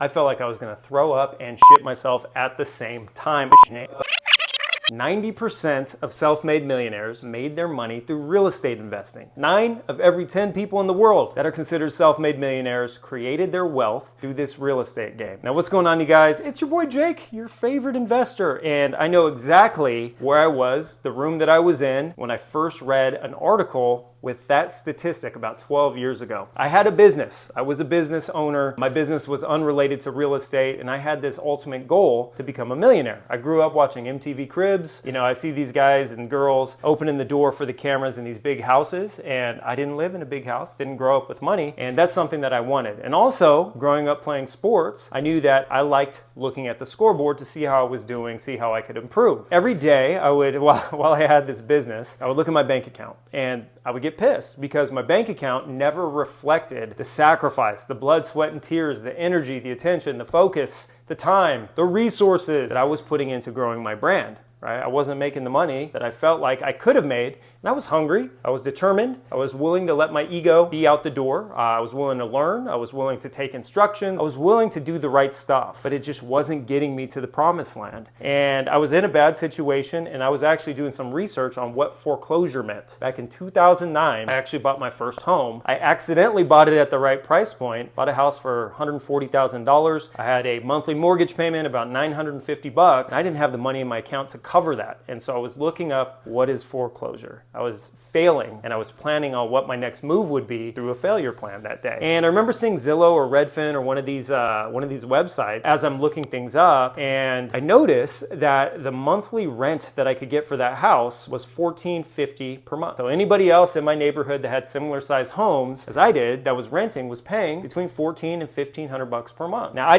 I felt like I was gonna throw up and shit myself at the same time. 90% of self-made millionaires made their money through real estate investing. 9 of every 10 people in the world that are considered self-made millionaires created their wealth through this real estate game. Now, what's going on, you guys? It's your boy Jake, your favorite investor, and I know exactly where I was, the room that I was in, when I first read an article with that statistic about 12 years ago. I had a business. I was a business owner. My business was unrelated to real estate, and I had this ultimate goal to become a millionaire. I grew up watching MTV Cribs. You know, I see these guys and girls opening the door for the cameras in these big houses, and I didn't live in a big house, didn't grow up with money, and that's something that I wanted. And also, growing up playing sports, I knew that I liked looking at the scoreboard to see how I was doing, see how I could improve. Every day, I would, while I had this business, I would look at my bank account, and I would get pissed because my bank account never reflected the sacrifice, the blood, sweat, and tears, the energy, the attention, the focus, the time, the resources that I was putting into growing my brand. Right? I wasn't making the money that I felt like I could have made, and I was hungry, I was determined, I was willing to let my ego be out the door, I was willing to learn, I was willing to take instructions, I was willing to do the right stuff, but it just wasn't getting me to the promised land. And I was in a bad situation, and I was actually doing some research on what foreclosure meant. Back in 2009, I actually bought my first home. I accidentally bought it at the right price point, bought a house for $140,000. I had a monthly mortgage payment about $950, and I didn't have the money in my account to cover that. And so I was looking up, what is foreclosure? I was failing, and I was planning on what my next move would be through a failure plan that day. And I remember seeing Zillow or Redfin or one of these websites as I'm looking things up, and I noticed that the monthly rent that I could get for that house was $1,450 per month. So anybody else in my neighborhood that had similar size homes as I did that was renting was paying between $1,400 and $1,500 per month. Now I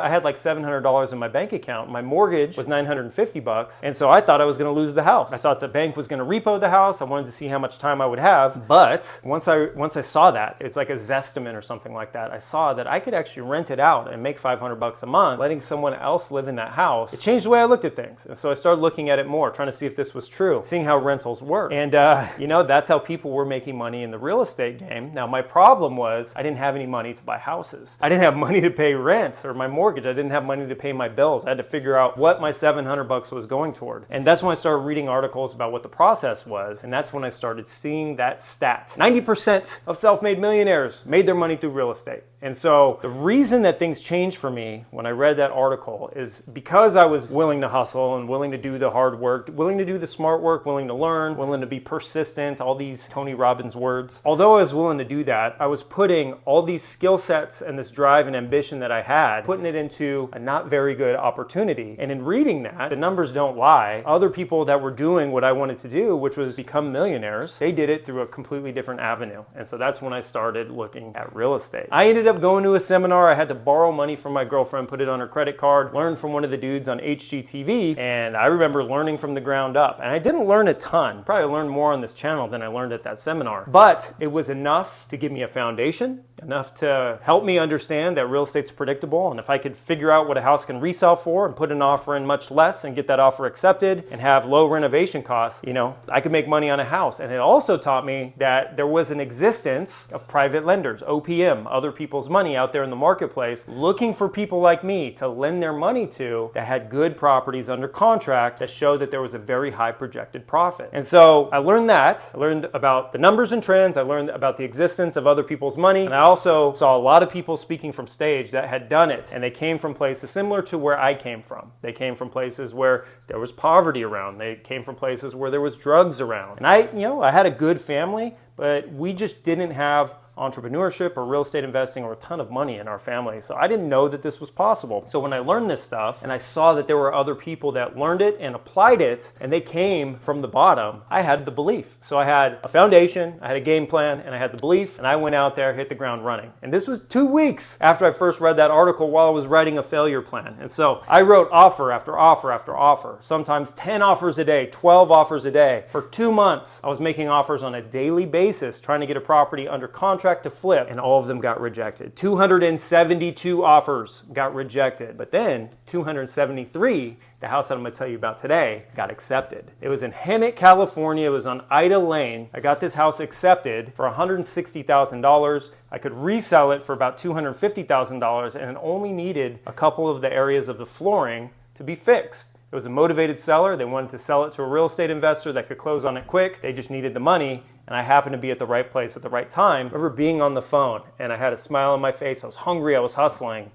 had like $700 in my bank account. My mortgage was $950, and so I thought I was going to lose the house. I thought the bank was going to repo the house. I wanted to see how much time I would have. But once I saw that, it's like a Zestimate or something like that. I saw that I could actually rent it out and make $500 a month, letting someone else live in that house. It changed the way I looked at things. And so I started looking at it more, trying to see if this was true, seeing how rentals work. And you know, that's how people were making money in the real estate game. Now, my problem was I didn't have any money to buy houses. I didn't have money to pay rent or my mortgage. I didn't have money to pay my bills. I had to figure out what my $700 was going toward. And that's when I started reading articles about what the process was, and that's when I started seeing that stat. 90% of self-made millionaires made their money through real estate. And so the reason that things changed for me when I read that article is because I was willing to hustle and willing to do the hard work, willing to do the smart work, willing to learn, willing to be persistent, all these Tony Robbins words. Although I was willing to do that, I was putting all these skill sets and this drive and ambition that I had, putting it into a not very good opportunity. And in reading that, the numbers don't lie. Other people that were doing what I wanted to do, which was become millionaires, they did it through a completely different avenue. And so that's when I started looking at real estate. I ended up going to a seminar. I had to borrow money from my girlfriend, put it on her credit card, learn from one of the dudes on HGTV, and I remember learning from the ground up. And I didn't learn a ton. Probably learned more on this channel than I learned at that seminar. But it was enough to give me a foundation, enough to help me understand that real estate's predictable, and if I could figure out what a house can resell for and put an offer in much less and get that offer accepted and have low renovation costs, you know, I could make money on a house. And it also taught me that there was an existence of private lenders, OPM, other people's money out there in the marketplace, looking for people like me to lend their money to that had good properties under contract that showed that there was a very high projected profit. And so I learned that. I learned about the numbers and trends. I learned about the existence of other people's money. And I also saw a lot of people speaking from stage that had done it. And they came from places similar to where I came from. They came from places where there was poverty around. They came from places where there was drugs around. And I had a good family, but we just didn't have entrepreneurship or real estate investing or a ton of money in our family. So I didn't know that this was possible. So when I learned this stuff and I saw that there were other people that learned it and applied it and they came from the bottom, I had the belief. So I had a foundation, I had a game plan, and I had the belief, and I went out there, hit the ground running. And this was 2 weeks after I first read that article while I was writing a failure plan. And so I wrote offer after offer after offer, sometimes 10 offers a day, 12 offers a day. For 2 months, I was making offers on a daily basis, trying to get a property under contract contract to flip, and all of them got rejected. 272 offers got rejected, but then 273, the house that I'm gonna tell you about today, got accepted. It was in Hemet, California. It was on Ida Lane. I got this house accepted for $160,000. I could resell it for about $250,000, and it only needed a couple of the areas of the flooring to be fixed. It was a motivated seller. They wanted to sell it to a real estate investor that could close on it quick. They just needed the money, and I happened to be at the right place at the right time. I remember being on the phone, and I had a smile on my face. I was hungry. I was hustling,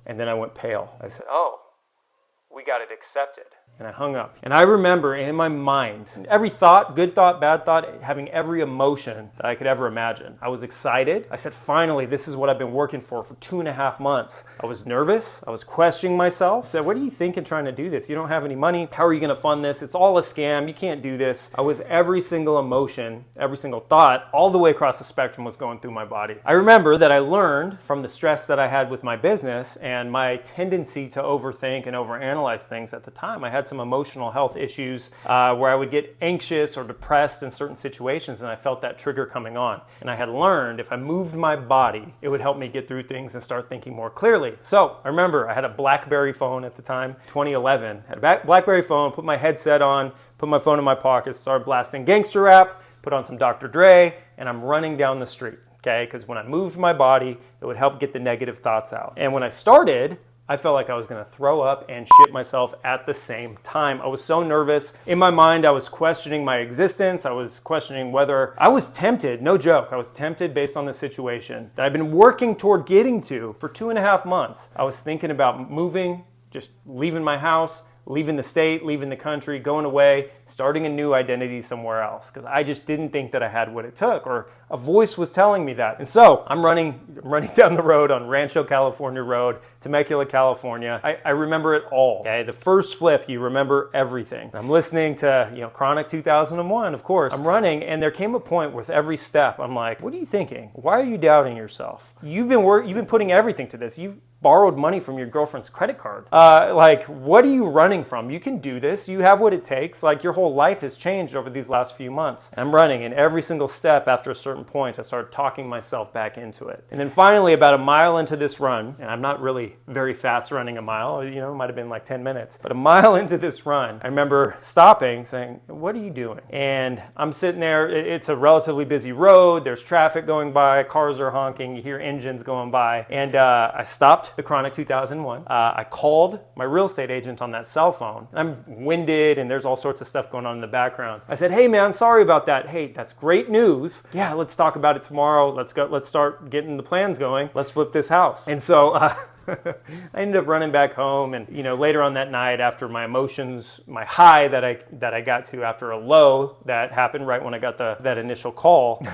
and then I went pale. I said, "Oh, we got it accepted." And I hung up. And I remember in my mind, every thought, good thought, bad thought, having every emotion that I could ever imagine. I was excited. I said, finally, this is what I've been working for 2.5 months. I was nervous. I was questioning myself. I said, what are you thinking trying to do this? You don't have any money. How are you going to fund this? It's all a scam. You can't do this. I was every single emotion, every single thought, all the way across the spectrum was going through my body. I remember that I learned from the stress that I had with my business and my tendency to overthink and overanalyze things at the time. I had some emotional health issues where I would get anxious or depressed in certain situations, and I felt that trigger coming on. And I had learned if I moved my body, it would help me get through things and start thinking more clearly. So I remember I had a BlackBerry phone at the time, 2011. Had a BlackBerry phone, put my headset on, put my phone in my pocket, started blasting gangster rap, put on some Dr. Dre, and I'm running down the street, okay? Because when I moved my body, it would help get the negative thoughts out. And when I started, I felt like I was gonna throw up and shit myself at the same time. I was so nervous. In my mind, I was questioning my existence. I was questioning whether I was tempted, no joke, I was tempted based on the situation that I've been working toward getting to for 2.5 months. I was thinking about moving, just leaving my house, leaving the state, leaving the country, going away, starting a new identity somewhere else, because I just didn't think that I had what it took, or a voice was telling me that. And so I'm running down the road on Rancho California Road, Temecula, California. I remember it all. Okay, the first flip, you remember everything. I'm listening to Chronic 2001, of course. I'm running, and there came a point with every step, I'm like, what are you thinking? Why are you doubting yourself? You've been putting everything to this. You've borrowed money from your girlfriend's credit card. What are you running from? You can do this. You have what it takes. Like, your whole life has changed over these last few months. I'm running, and every single step after a certain point, I started talking myself back into it. And then finally, about a mile into this run, and I'm not really very fast running a mile, it might have been like 10 minutes, but a mile into this run, I remember stopping, saying, what are you doing? And I'm sitting there, it's a relatively busy road, there's traffic going by, cars are honking, you hear engines going by, and I stopped the Chronic 2001. I called my real estate agent on that cell phone. I'm winded and there's all sorts of stuff going on in the background. I said, hey man, sorry about that. Hey, that's great news. Yeah, let's talk about it tomorrow. Let's start getting the plans going. Let's flip this house. And so I ended up running back home, and later on that night, after my emotions, my high that I got to after a low that happened right when I got that initial call,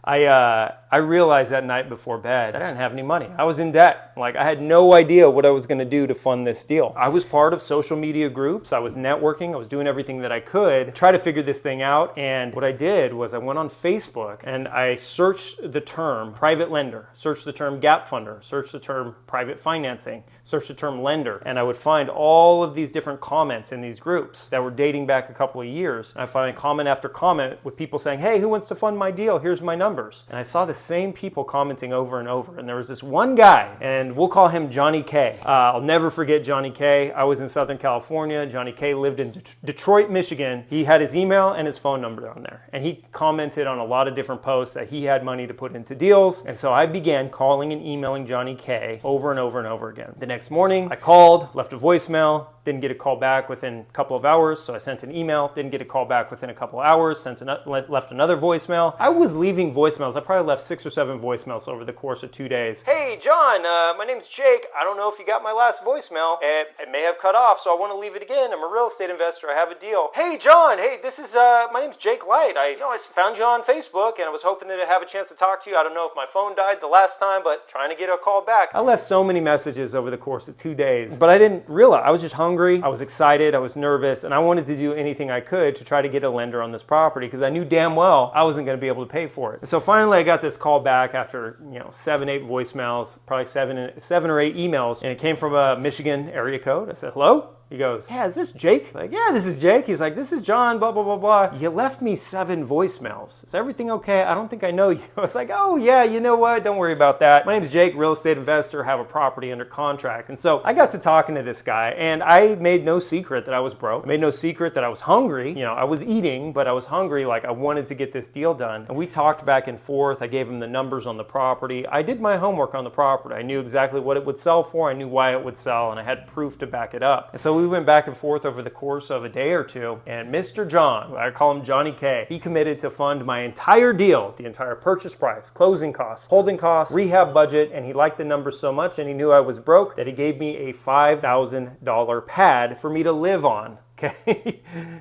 I realized that night before bed I didn't have any money. I was in debt. Like, I had no idea what I was going to do to fund this deal. I was part of social media groups. I was networking. I was doing everything that I could to try to figure this thing out. And what I did was I went on Facebook and I searched the term private lender, searched the term gap funder, searched the term private financing, searched the term lender. And I would find all of these different comments in these groups that were dating back a couple of years. And I find comment after comment with people saying, hey, who wants to fund my deal? Here's my number. And I saw the same people commenting over and over. And there was this one guy, and we'll call him Johnny K. I'll never forget Johnny K. I was in Southern California. Johnny K lived in Detroit, Michigan. He had his email and his phone number on there. And he commented on a lot of different posts that he had money to put into deals. And so I began calling and emailing Johnny K over and over and over again. The next morning, I called, left a voicemail, didn't get a call back within a couple of hours, so I sent an email, didn't get a call back within a couple of hours, left another voicemail. I was leaving voicemails. I probably left 6 or 7 voicemails over the course of 2 days. Hey, John, my name's Jake. I don't know if you got my last voicemail. It may have cut off, so I want to leave it again. I'm a real estate investor. I have a deal. Hey, John, hey, this is, my name's Jake Light. I found you on Facebook, and I was hoping to have a chance to talk to you. I don't know if my phone died the last time, but trying to get a call back. I left so many messages over the course of 2 days, but I didn't realize. I was just hungry. I was excited. I was nervous, and I wanted to do anything I could to try to get a lender on this property because I knew damn well I wasn't going to be able to pay for it. And so finally, I got this call back after 7, 8 voicemails, probably seven or eight emails, and it came from a Michigan area code. I said, hello? He goes, yeah, is this Jake? Like, yeah, this is Jake. He's like, this is John, blah, blah, blah, blah. You left me 7 voicemails. Is everything okay? I don't think I know you. I was like, oh yeah, you know what? Don't worry about that. My name's Jake, real estate investor, have a property under contract. And so I got to talking to this guy, and I made no secret that I was broke. I made no secret that I was hungry. You know, I was eating, but I was hungry. Like, I wanted to get this deal done. And we talked back and forth. I gave him the numbers on the property. I did my homework on the property. I knew exactly what it would sell for. I knew why it would sell, and I had proof to back it up. And so we went back and forth over the course of a day or two, and Mr. John, I call him Johnny K, he committed to fund my entire deal, the entire purchase price, closing costs, holding costs, rehab budget, and he liked the numbers so much and he knew I was broke that he gave me a $5,000 pad for me to live on. Okay,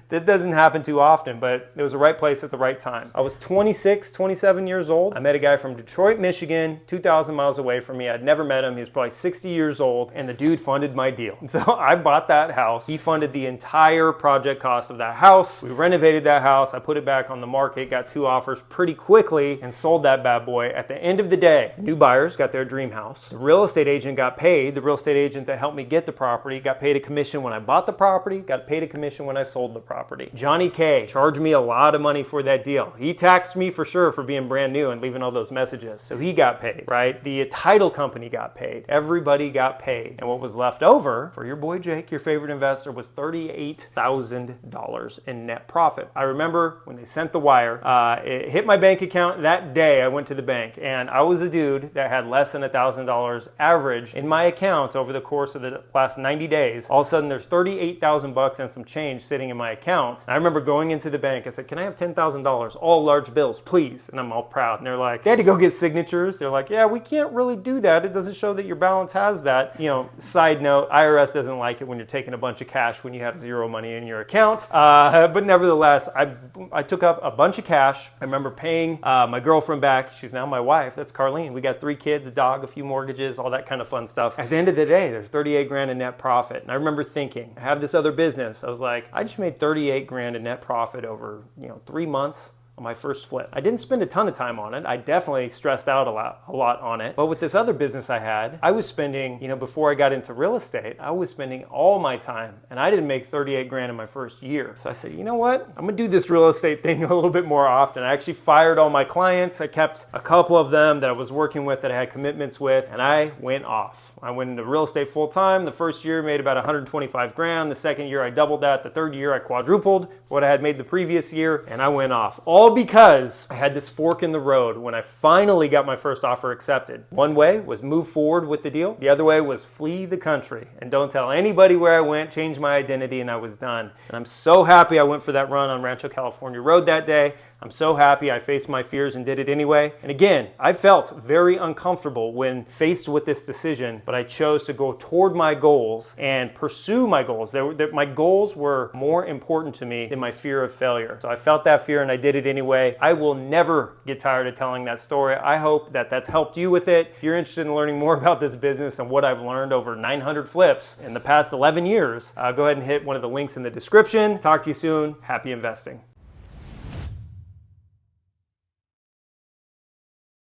that doesn't happen too often, but it was the right place at the right time. I was 26, 27 years old. I met a guy from Detroit, Michigan, 2,000 miles away from me. I'd never met him. He was probably 60 years old, and the dude funded my deal. And so I bought that house. He funded the entire project cost of that house. We renovated that house. I put it back on the market, got 2 offers pretty quickly, and sold that bad boy. At the end of the day, new buyers got their dream house. The real estate agent got paid. The real estate agent that helped me get the property got paid a commission when I bought the property, got paid a commission when I sold the property. Johnny K charged me a lot of money for that deal. He taxed me for sure for being brand new and leaving all those messages. So he got paid, right? The title company got paid. Everybody got paid. And what was left over for your boy Jake, your favorite investor, was $38,000 in net profit. I remember when they sent the wire, it hit my bank account that day. I went to the bank, and I was a dude that had less than $1,000 average in my account over the course of the last 90 days. All of a sudden, there's $38,000 and some change sitting in my account. I remember going into the bank. I said, can I have $10,000, all large bills, please? And I'm all proud. And they're like, they had to go get signatures. They're like, yeah, we can't really do that. It doesn't show that your balance has that. You know, side note, IRS doesn't like it when you're taking a bunch of cash when you have 0 money in your account. But nevertheless, I took up a bunch of cash. I remember paying my girlfriend back. She's now my wife. That's Carlene. We got 3 kids, a dog, a few mortgages, all that kind of fun stuff. At the end of the day, there's 38 grand in net profit. And I remember thinking, I have this other business. I was like, I just made 38 grand in net profit over, 3 months on my first flip. I didn't spend a ton of time on it. I definitely stressed out a lot on it. But with this other business I had, I was spending, before I got into real estate, I was spending all my time, and I didn't make 38 grand in my first year. So I said, you know what? I'm gonna do this real estate thing a little bit more often. I actually fired all my clients. I kept a couple of them that I was working with, that I had commitments with, and I went off. I went into real estate full time. The first year made about 125 grand. The second year I doubled that. The third year I quadrupled what I had made the previous year, and I went off. All because I had this fork in the road when I finally got my first offer accepted. One way was move forward with the deal. The other way was flee the country and don't tell anybody where I went, change my identity, and I was done. And I'm so happy I went for that run on Rancho California Road that day. I'm so happy I faced my fears and did it anyway. And again, I felt very uncomfortable when faced with this decision, but I chose to go toward my goals and pursue my goals. My goals were more important to me than my fear of failure. So I felt that fear and I did it anyway. I will never get tired of telling that story. I hope that that's helped you with it. If you're interested in learning more about this business and what I've learned over 900 flips in the past 11 years, go ahead and hit one of the links in the description. Talk to you soon. Happy investing.